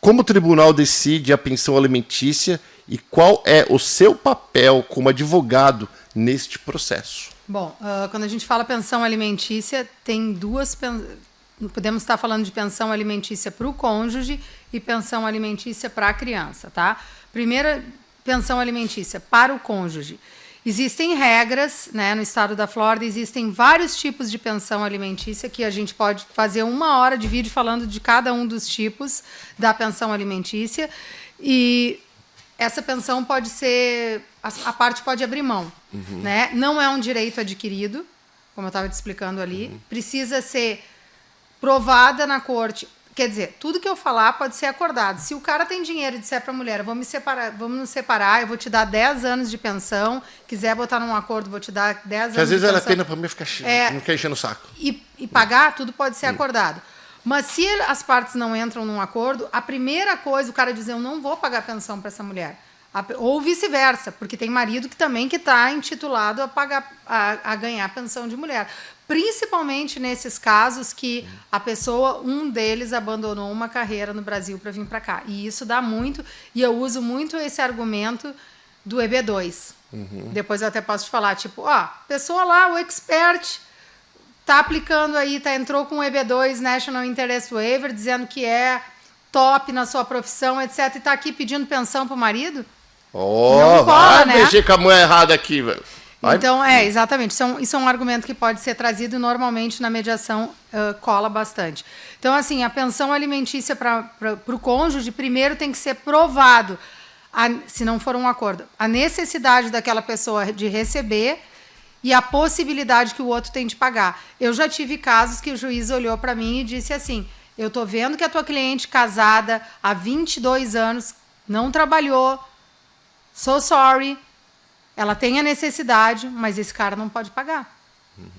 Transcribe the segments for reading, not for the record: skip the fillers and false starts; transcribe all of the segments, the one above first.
Como o tribunal decide a pensão alimentícia e qual é o seu papel como advogado neste processo? Bom, quando a gente fala pensão alimentícia, tem duas... Podemos estar falando de pensão alimentícia para o cônjuge e pensão alimentícia para a criança, tá? Primeira, pensão alimentícia para o cônjuge. Existem regras, né, no estado da Flórida, existem vários tipos de pensão alimentícia que a gente pode fazer 1 hora de vídeo falando de cada um dos tipos da pensão alimentícia. E essa pensão pode ser... A parte pode abrir mão, né? Não é um direito adquirido, como eu estava te explicando ali. Precisa ser provada na corte. Quer dizer, tudo que eu falar pode ser acordado. Se o cara tem dinheiro e disser para a mulher, vamos nos separar, eu vou te dar 10 anos de pensão, quiser botar num acordo, vou te dar 10 anos de pensão. Às vezes vale a pena para mim ficar não quer encher no saco. E pagar, tudo pode ser acordado. Mas se as partes não entram num acordo, a primeira coisa, o cara diz, eu não vou pagar pensão para essa mulher. Ou vice-versa, porque tem marido que também está intitulado a ganhar pensão de mulher. Principalmente nesses casos que a pessoa, um deles abandonou uma carreira no Brasil para vir para cá. E isso dá muito, e eu uso muito esse argumento do EB2. Depois eu até posso te falar, tipo, pessoa lá, o expert, tá aplicando aí, entrou com o EB2, National Interest Waiver, dizendo que é top na sua profissão, etc, e tá aqui pedindo pensão pro marido? Não cola, né? Mexer com a mulher errada aqui, velho. Então, exatamente. Isso é um argumento que pode ser trazido e normalmente na mediação cola bastante. Então, assim, a pensão alimentícia para o cônjuge, primeiro tem que ser provado, se não for um acordo, a necessidade daquela pessoa de receber e a possibilidade que o outro tem de pagar. Eu já tive casos que o juiz olhou para mim e disse assim, eu tô vendo que a tua cliente casada há 22 anos não trabalhou, so sorry, ela tem a necessidade, mas esse cara não pode pagar.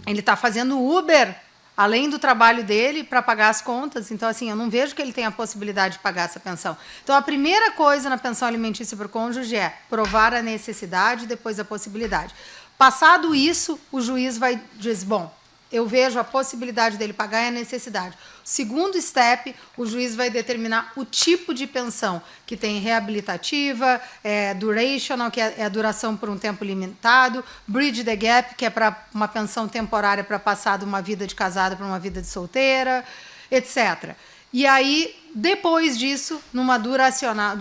Ele está fazendo Uber, além do trabalho dele, para pagar as contas. Então, assim, eu não vejo que ele tenha a possibilidade de pagar essa pensão. Então, a primeira coisa na pensão alimentícia para o cônjuge é provar a necessidade e depois a possibilidade. Passado isso, o juiz vai dizer, bom, eu vejo a possibilidade dele pagar e a necessidade. Segundo step, o juiz vai determinar o tipo de pensão, que tem reabilitativa, durational, que é a duração por um tempo limitado, bridge the gap, que é para uma pensão temporária para passar de uma vida de casada para uma vida de solteira, etc. E aí, depois disso, num durational,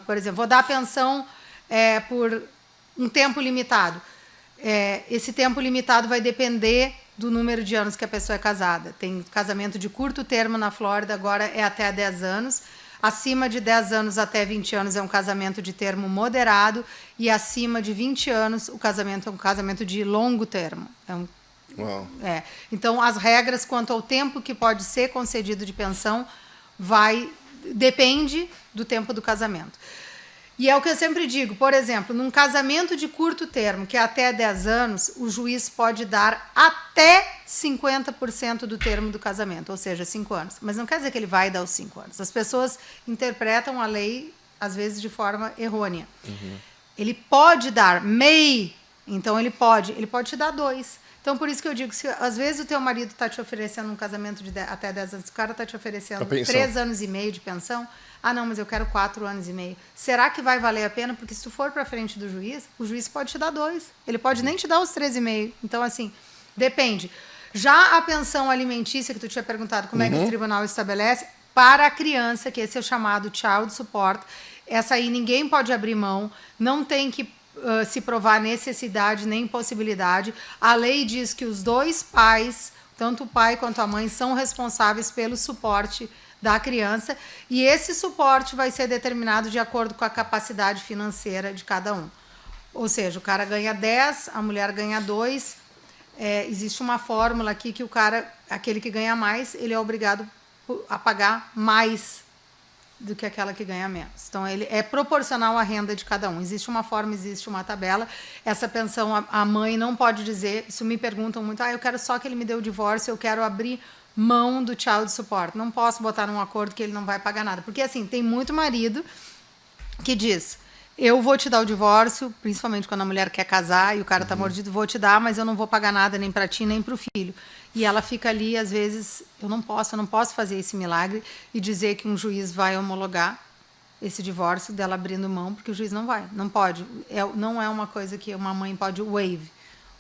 por exemplo, vou dar pensão por um tempo limitado. Esse tempo limitado vai depender do número de anos que a pessoa é casada. Tem casamento de curto termo na Flórida, agora é até 10 anos. Acima de 10 anos até 20 anos é um casamento de termo moderado e acima de 20 anos o casamento é um casamento de longo termo. Então, as regras quanto ao tempo que pode ser concedido de pensão depende do tempo do casamento. E é o que eu sempre digo, por exemplo, num casamento de curto termo, que é até 10 anos, o juiz pode dar até 50% do termo do casamento, ou seja, 5 anos. Mas não quer dizer que ele vai dar os 5 anos. As pessoas interpretam a lei, às vezes, de forma errônea. Ele pode dar então ele pode te dar 2. Então, por isso que eu digo, se às vezes o teu marido está te oferecendo um casamento de até 10 anos, o cara está te oferecendo 3 anos e meio de pensão, não, mas eu quero 4 anos e meio. Será que vai valer a pena? Porque se tu for para frente do juiz, o juiz pode te dar 2. Ele pode nem te dar os 3,5. Então, assim, depende. Já a pensão alimentícia, que tu tinha perguntado como é que o tribunal estabelece, para a criança, que esse é o chamado child support, essa aí ninguém pode abrir mão, não tem que se provar necessidade nem possibilidade. A lei diz que os 2 pais, tanto o pai quanto a mãe, são responsáveis pelo suporte da criança, e esse suporte vai ser determinado de acordo com a capacidade financeira de cada um. Ou seja, o cara ganha 10, a mulher ganha 2. Existe uma fórmula aqui que o cara, aquele que ganha mais, ele é obrigado a pagar mais do que aquela que ganha menos. Então, ele é proporcional à renda de cada um. Existe uma forma, existe uma tabela. Essa pensão, a mãe não pode dizer, isso me perguntam muito, eu quero só que ele me dê o divórcio, eu quero abrir mão do child support. Não posso botar num acordo que ele não vai pagar nada. Porque, assim, tem muito marido que diz, eu vou te dar o divórcio, principalmente quando a mulher quer casar e o cara tá mordido, vou te dar, mas eu não vou pagar nada nem para ti, nem para o filho. E ela fica ali, às vezes, eu não posso fazer esse milagre e dizer que um juiz vai homologar esse divórcio dela abrindo mão, porque o juiz não pode. Não é uma coisa que uma mãe pode waive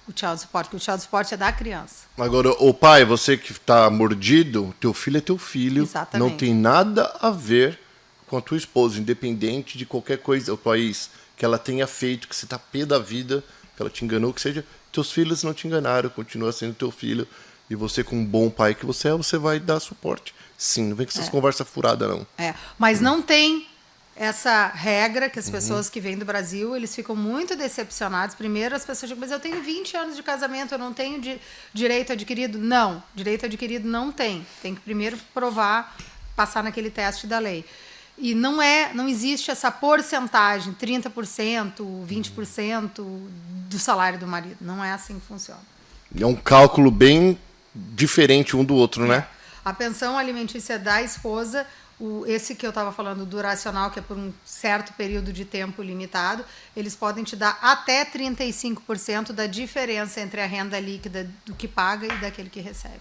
o child support, porque o child support é da criança. Agora, o pai, você que está mordido, teu filho é teu filho. Exatamente. Não tem nada a ver com a tua esposa, independente de qualquer coisa, o país que ela tenha feito, que você tá pé da vida, que ela te enganou, que seja, teus filhos não te enganaram, continua sendo teu filho, e você, como um bom pai que você é, você vai dar suporte. Sim, não vem com essas conversas furadas, não. Mas não tem essa regra que as pessoas que vêm do Brasil, eles ficam muito decepcionados. Primeiro, as pessoas dizem, mas eu tenho 20 anos de casamento, eu não tenho direito adquirido. Não, direito adquirido não tem. Tem que primeiro provar, passar naquele teste da lei. E não existe essa porcentagem, 30%, 20% do salário do marido. Não é assim que funciona. É um cálculo bem diferente um do outro, né? A pensão alimentícia da esposa, esse que eu estava falando, duracional, que é por um certo período de tempo limitado, eles podem te dar até 35% da diferença entre a renda líquida do que paga e daquele que recebe.